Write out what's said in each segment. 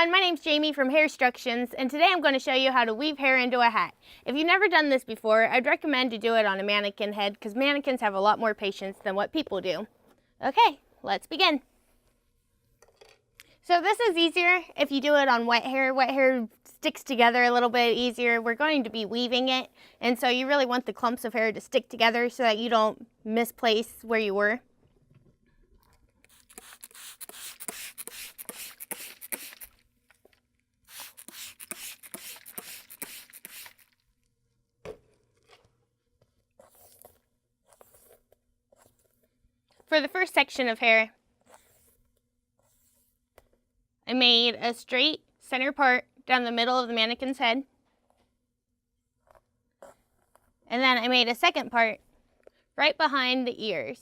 everyone, my name's Jamie from Hair Instructions, and today I'm going to show you how to weave hair into a hat. If you've never done this before, I'd recommend to do it on a mannequin head because mannequins have a lot more patience than what people do. Okay, let's begin. So this is easier if you do it on wet hair. Wet hair sticks together a little bit easier. We're going to be weaving it, and so you really want the clumps of hair to stick together so that you don't misplace where you were. For the first section of hair, I made a straight center part down the middle of the mannequin's head. And then I made a second part right behind the ears.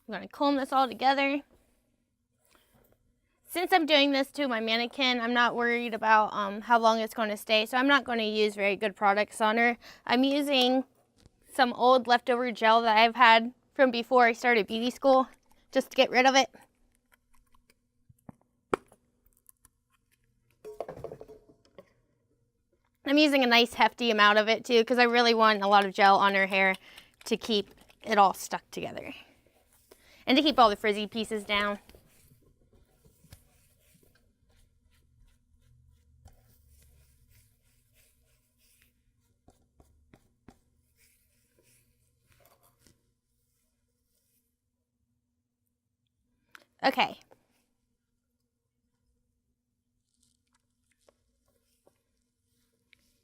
I'm going to comb this all together. Since I'm doing this to my mannequin, I'm not worried about how long it's going to stay, so I'm not going to use very good products on her. I'm using some old leftover gel that I've had from before I started beauty school, just to get rid of it. I'm using a nice hefty amount of it too, because I really want a lot of gel on her hair to keep it all stuck together and to keep all the frizzy pieces down. Okay.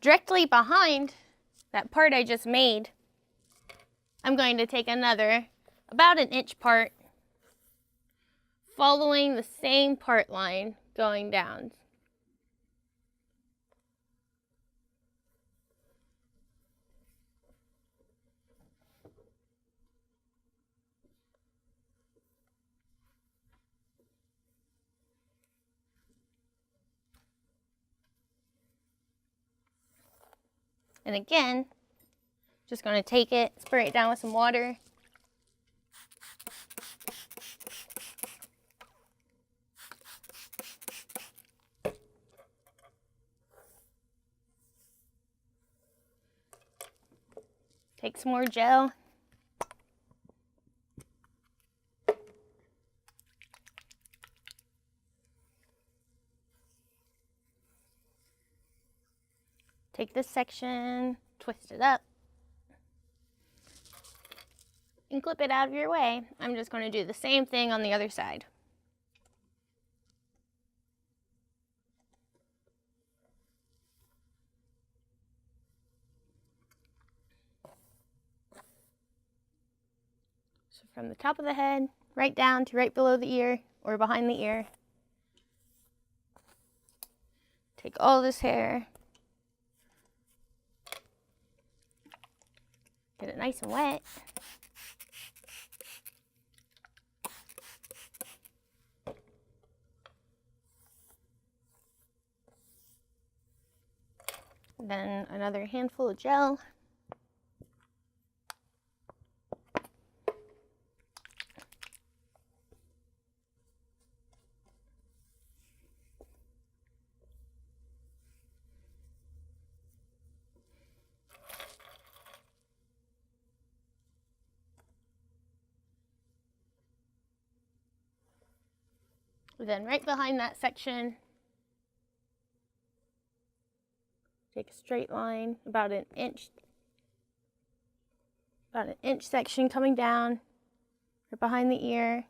Directly behind that part I just made, I'm going to take another about an inch part, following the same part line going down. And again, just going to take it, spray it down with some water. Take some more gel. Take this section, twist it up, and clip it out of your way. I'm just going to do the same thing on the other side. So from the top of the head, right down to right below the ear or behind the ear. Take all this hair, get it nice and wet. Then another handful of gel. Then right behind that section, take a straight line, about an inch section coming down right behind the ear.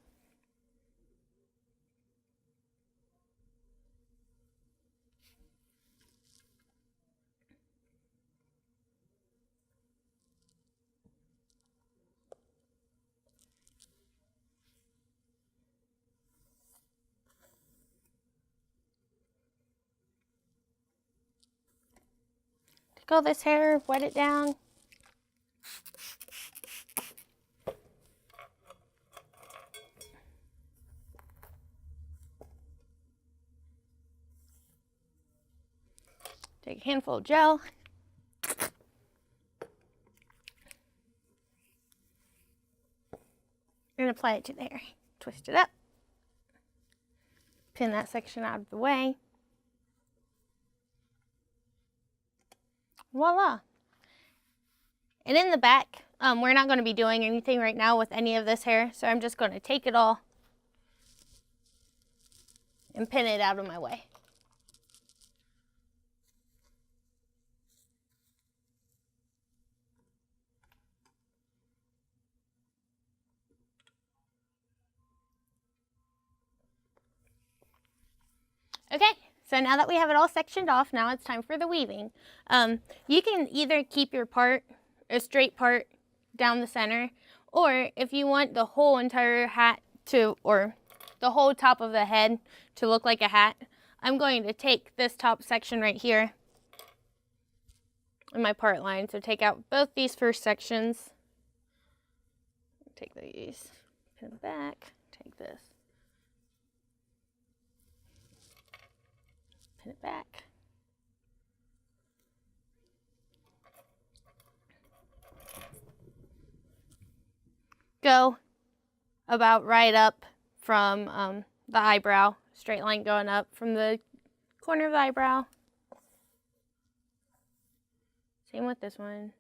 Take all this hair, wet it down. Take a handful of gel. and apply it to the hair. Twist it up. Pin that section out of the way. Voila. And in the back, we're not going to be doing anything right now with any of this hair, so I'm just going to take it all and pin it out of my way. Okay, so now that we have it all sectioned off, now it's time for the weaving. You can either keep your part, a straight part down the center, or if you want the whole entire hat to, or the whole top of the head to look like a hat, I'm going to take this top section right here in my part line. So take out both these first sections. Take these, pin it back, take this, pin it back. Go about right up from the eyebrow, straight line going up from the corner of the eyebrow. Same with this one.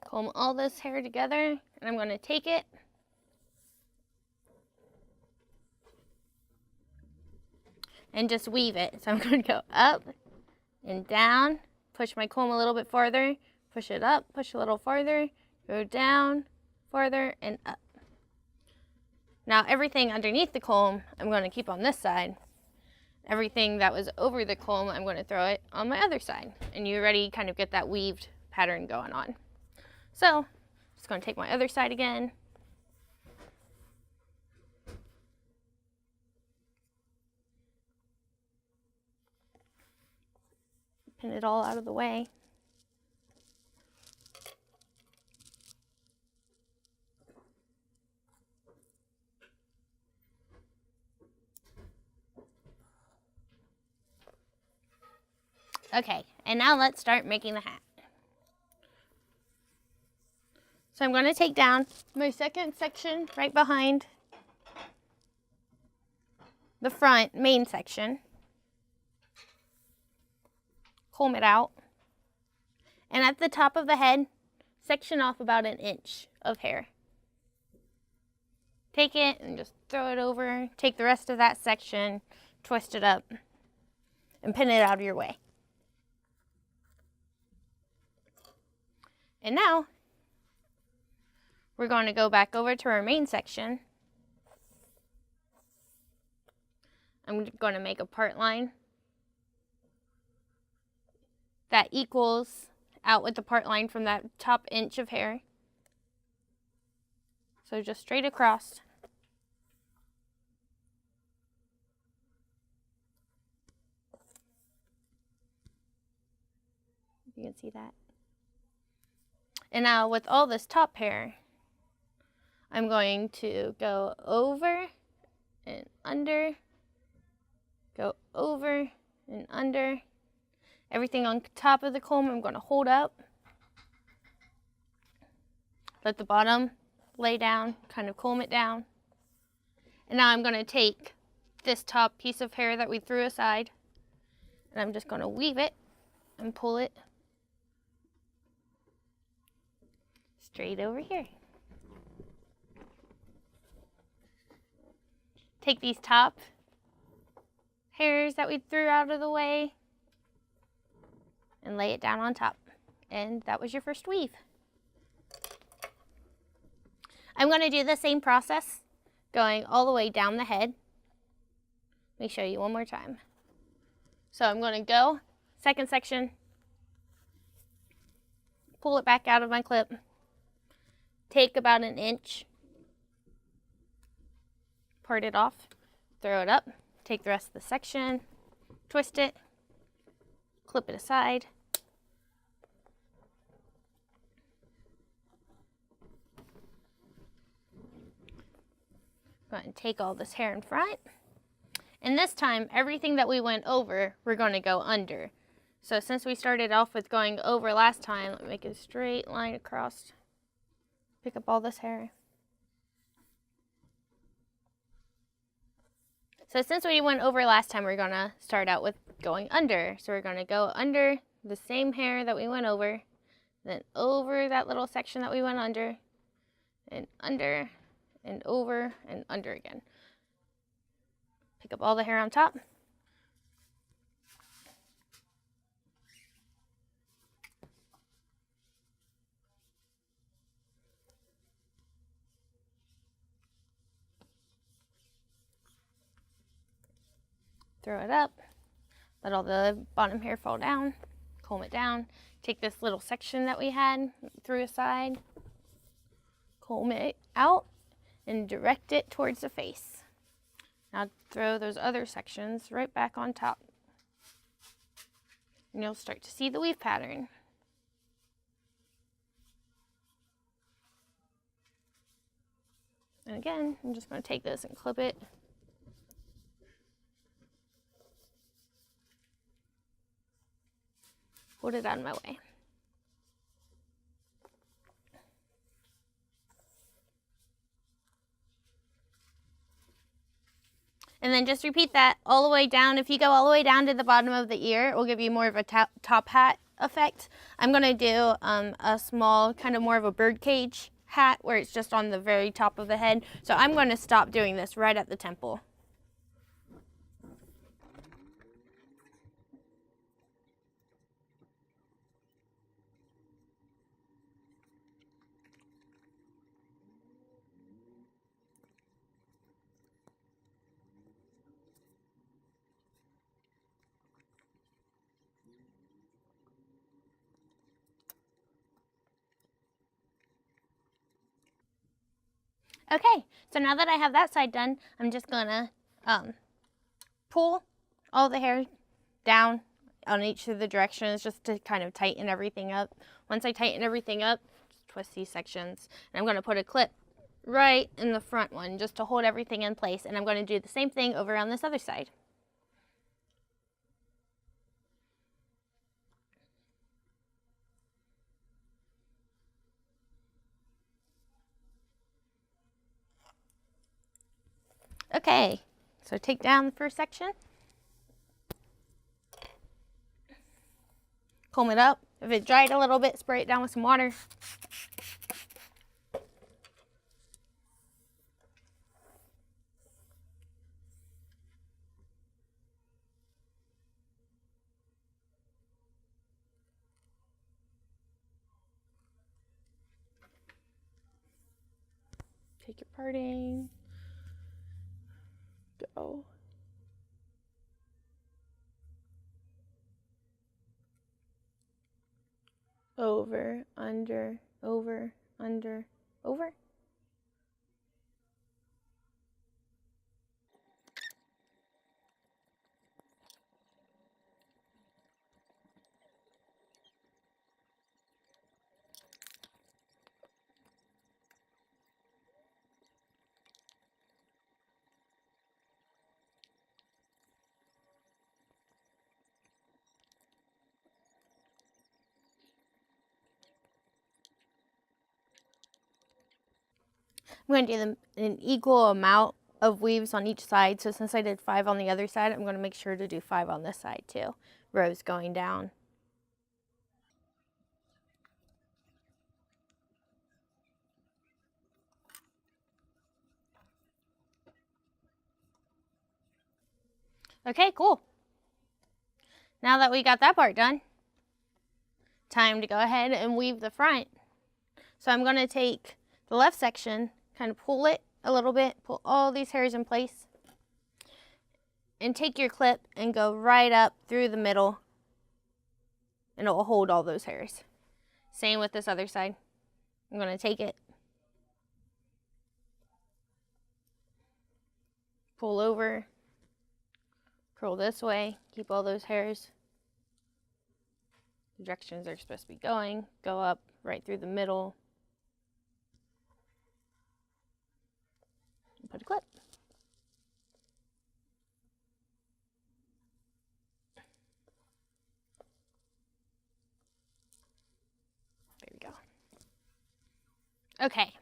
Comb all this hair together, and I'm going to take it and just weave it. So I'm going to go up and down, push my comb a little bit farther, push it up, push a little farther, go down, farther, and up. Now everything underneath the comb, I'm going to keep on this side. Everything that was over the comb, I'm going to throw it on my other side. And you already kind of get that weaved pattern going on. So, just going to take my other side again. Pin it all out of the way. Okay, and now let's start making the hat. So I'm going to take down my second section right behind the front main section, comb it out, and at the top of the head, section off about 1 inch of hair. Take it and just throw it over, take the rest of that section, twist it up, and pin it out of your way. And now, we're going to go back over to our main section. I'm going to make a part line that equals out with the part line from that top inch of hair. So just straight across. You can see that. And now with all this top hair, I'm going to go over and under, go over and under. Everything on top of the comb I'm going to hold up. Let the bottom lay down, kind of comb it down. And now I'm going to take this top piece of hair that we threw aside, and I'm just going to weave it and pull it straight over here. Take these top hairs that we threw out of the way and lay it down on top. And that was your first weave. I'm going to do the same process going all the way down the head. Let me show you one more time. So I'm going to go, second section, pull it back out of my clip, take about 1 inch, part it off, throw it up, take the rest of the section, twist it, clip it aside, going to take all this hair in front. And this time, everything that we went over, we're going to go under. So since we started off with going over last time, let me make a straight line across. Pick up all this hair. So since we went over last time, we're going to start out with going under. So we're going to go under the same hair that we went over, then over that little section that we went under, and under, and over, and under again. Pick up all the hair on top. Throw it up, let all the bottom hair fall down, comb it down, take this little section that we had through a side, comb it out, and direct it towards the face. Now throw those other sections right back on top. And you'll start to see the weave pattern. And again, I'm just going to take this and clip it. Put it out of my way. And then just repeat that all the way down. If you go all the way down to the bottom of the ear, it will give you more of a top hat effect. I'm going to do a small, kind of more of a bird cage hat where it's just on the very top of the head. So I'm going to stop doing this right at the temple. Okay, so now that I have that side done, I'm just gonna pull all the hair down on each of the directions just to kind of tighten everything up. Once I tighten everything up, just twist these sections, and I'm gonna put a clip right in the front one just to hold everything in place, and I'm gonna do the same thing over on this other side. Okay, so take down the first section. Comb it up. If it dried a little bit, spray it down with some water. Take your parting. Go. Over, under, over, under, over. I'm going to do an equal amount of weaves on each side. So since I did 5 on the other side, I'm going to make sure to do 5 on this side too. Rows going down. Okay, cool. Now that we got that part done, time to go ahead and weave the front. So I'm going to take the left section, kind of pull it a little bit, pull all these hairs in place, and take your clip and go right up through the middle, and it will hold all those hairs. Same with this other side. I'm going to take it, pull over, curl this way, keep all those hairs. The directions they're supposed to be going, go up right through the middle. Put a clip. Okay.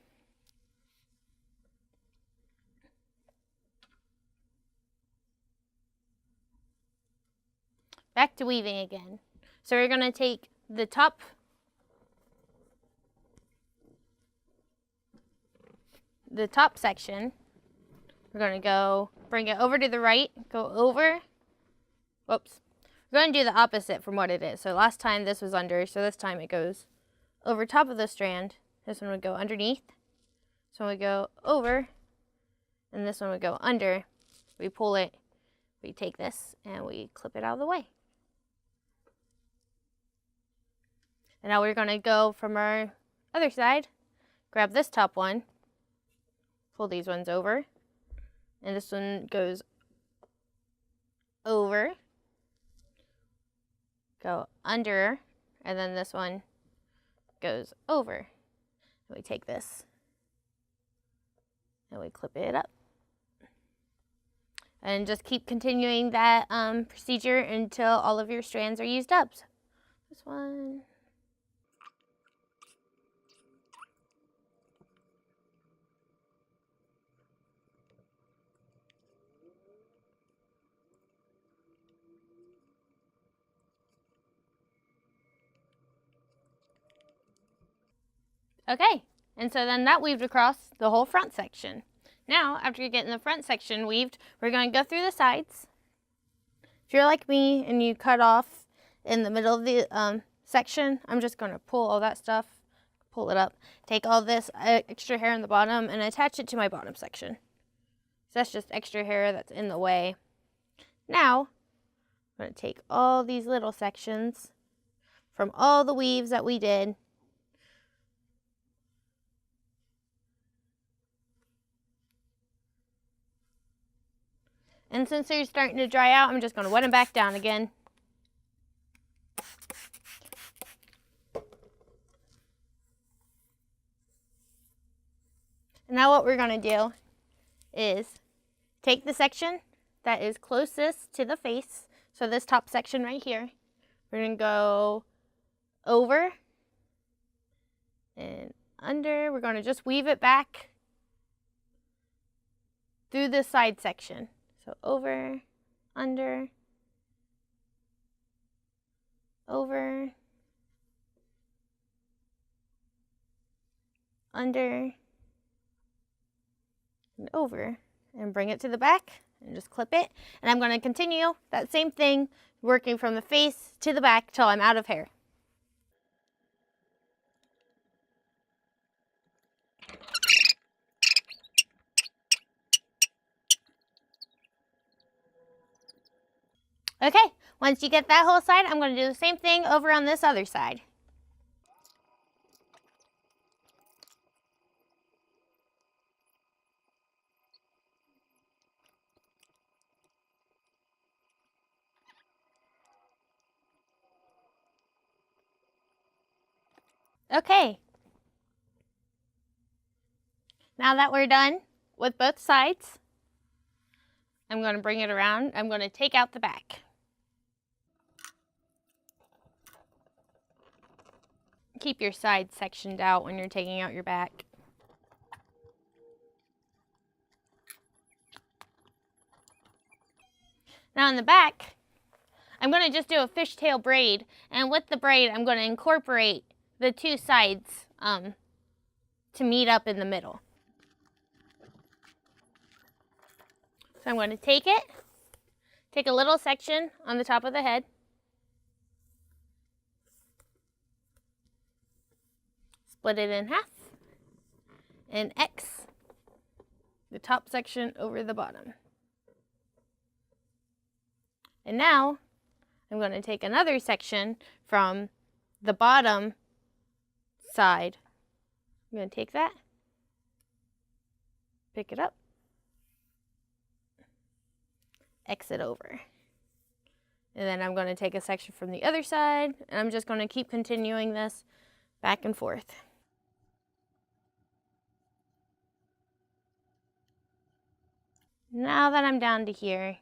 Back to weaving again. So we're going to take the top section. We're going to go bring it over to the right, go over. Whoops. We're going to do the opposite from what it is. So last time this was under, so this time it goes over top of the strand. This one would go underneath. This one would go over, and this one would go under. We pull it, we take this, and we clip it out of the way. And now we're going to go from our other side, grab this top one, pull these ones over, and this one goes over, go under, and then this one goes over. And we take this and we clip it up. And just keep continuing that procedure until all of your strands are used up. So this one. Okay, and so then that weaved across the whole front section. Now, after you get in the front section weaved, we're going to go through the sides. If you're like me and you cut off in the middle of the section, I'm just going to pull all that stuff, pull it up, take all this extra hair in the bottom and attach it to my bottom section. So that's just extra hair that's in the way. Now, I'm going to take all these little sections from all the weaves that we did, and since they're starting to dry out, I'm just going to wet them back down again. And now what we're going to do is take the section that is closest to the face, so this top section right here, we're going to go over and under. We're going to just weave it back through this side section. So over, under, over, under, and over, and bring it to the back and just clip it. And I'm going to continue that same thing, working from the face to the back till I'm out of hair. Okay, once you get that whole side, I'm going to do the same thing over on this other side. Okay, now that we're done with both sides, I'm going to bring it around. I'm going to take out the back. Keep your sides sectioned out when you're taking out your back. Now in the back, I'm going to just do a fishtail braid, and with the braid, I'm going to incorporate the two sides to meet up in the middle. So I'm going to take a little section on the top of the head, split it in half, and X the top section over the bottom. And now I'm going to take another section from the bottom side. I'm going to take that, pick it up, X it over. And then I'm going to take a section from the other side, and I'm just going to keep continuing this back and forth. Now that I'm down to here,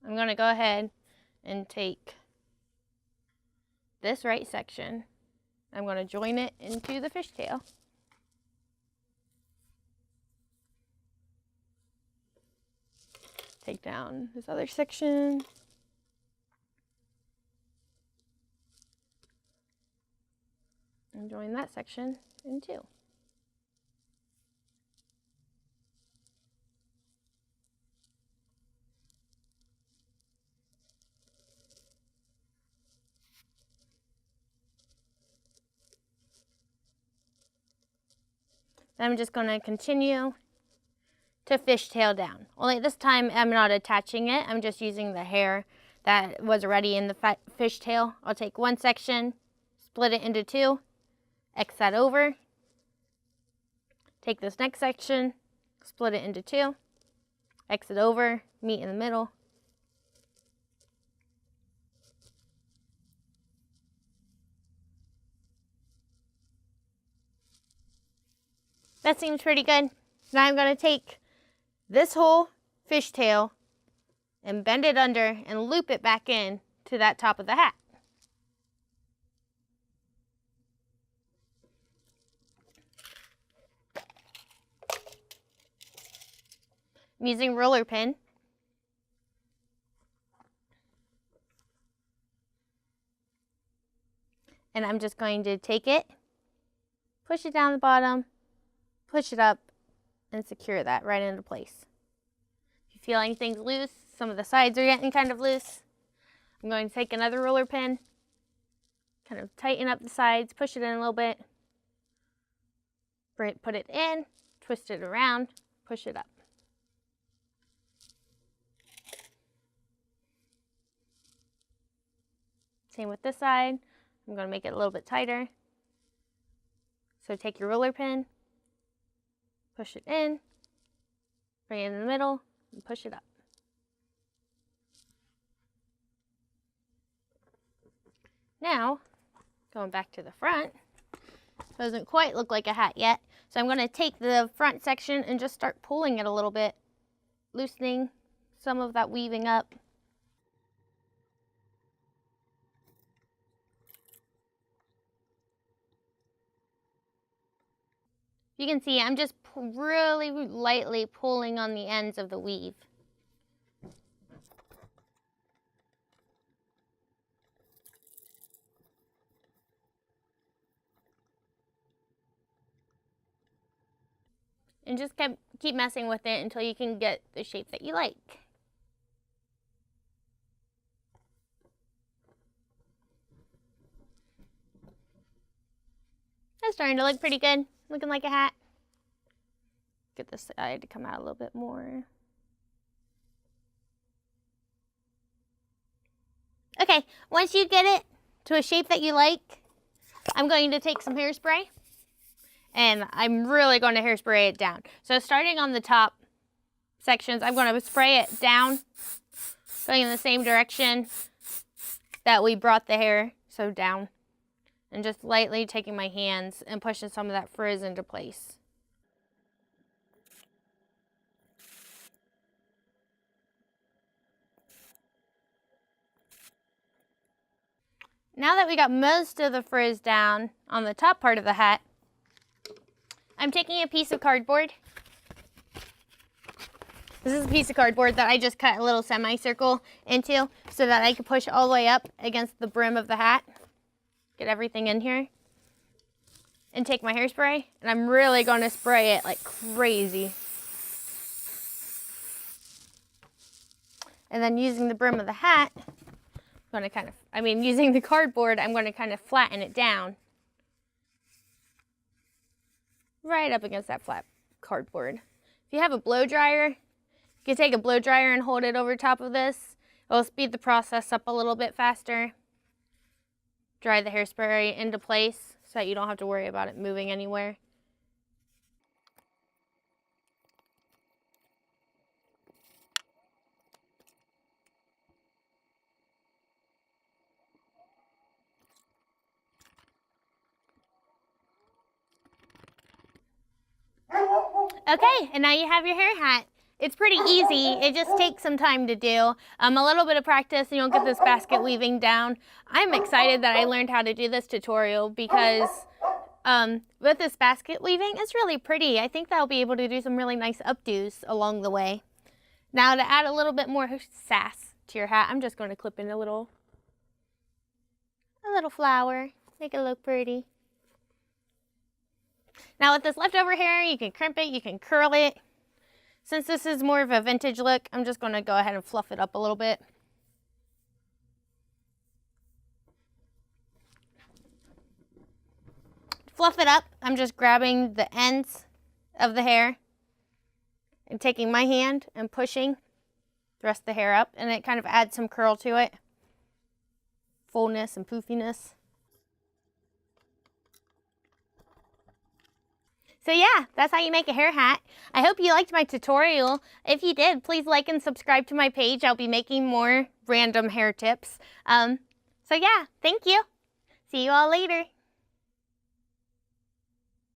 I'm going to go ahead and take this right section, I'm going to join it into the fishtail. Take down this other section. And join that section in two. Then I'm just going to continue to fishtail down. Only this time I'm not attaching it. I'm just using the hair that was already in the fishtail. I'll take one section, split it into two, X that over. Take this next section, split it into two, X it over, meet in the middle. That seems pretty good. Now I'm going to take this whole fishtail and bend it under and loop it back in to that top of the hat. I'm using roller pin. And I'm just going to take it, push it down the bottom, push it up, and secure that right into place. If you feel anything's loose, some of the sides are getting kind of loose, I'm going to take another roller pin, kind of tighten up the sides, push it in a little bit, put it in, twist it around, push it up. Same with this side. I'm going to make it a little bit tighter. So take your roller pin, push it in, bring it in the middle, and push it up. Now, going back to the front, doesn't quite look like a hat yet. So I'm going to take the front section and just start pulling it a little bit, loosening some of that weaving up. You can see I'm just really lightly pulling on the ends of the weave. And just keep messing with it until you can get the shape that you like. That's starting to look pretty good. Looking like a hat. Get this side to come out a little bit more. Okay, once you get it to a shape that you like, I'm going to take some hairspray and I'm really going to hairspray it down. So starting on the top sections, I'm going to spray it down, going in the same direction that we brought the hair, so down. And just lightly taking my hands and pushing some of that frizz into place. Now that we got most of the frizz down on the top part of the hat, I'm taking a piece of cardboard. This is a piece of cardboard that I just cut a little semicircle into so that I can push all the way up against the brim of the hat. Get everything in here. And take my hairspray, and I'm really going to spray it like crazy. And then using the brim of the hat, using the cardboard, I'm going to kind of flatten it down. Right up against that flat cardboard. If you have a blow dryer, you can take a blow dryer and hold it over top of this. It'll speed the process up a little bit faster. Dry the hairspray into place so that you don't have to worry about it moving anywhere. Okay, and now you have your hair hat. It's pretty easy. It just takes some time to do. A little bit of practice and you'll get this basket weaving down. I'm excited that I learned how to do this tutorial because with this basket weaving, it's really pretty. I think that I'll be able to do some really nice updos along the way. Now to add a little bit more sass to your hat, I'm just going to clip in a little flower, make it look pretty. Now with this leftover hair, you can crimp it, you can curl it. Since this is more of a vintage look, I'm just going to go ahead and fluff it up a little bit. To fluff it up, I'm just grabbing the ends of the hair and taking my hand and pushing the rest of the hair up, and it kind of adds some curl to it. Fullness and poofiness. So yeah, that's how you make a hair hat. I hope you liked my tutorial. If you did, please like and subscribe to my page. I'll be making more random hair tips. So yeah, thank you. See you all later.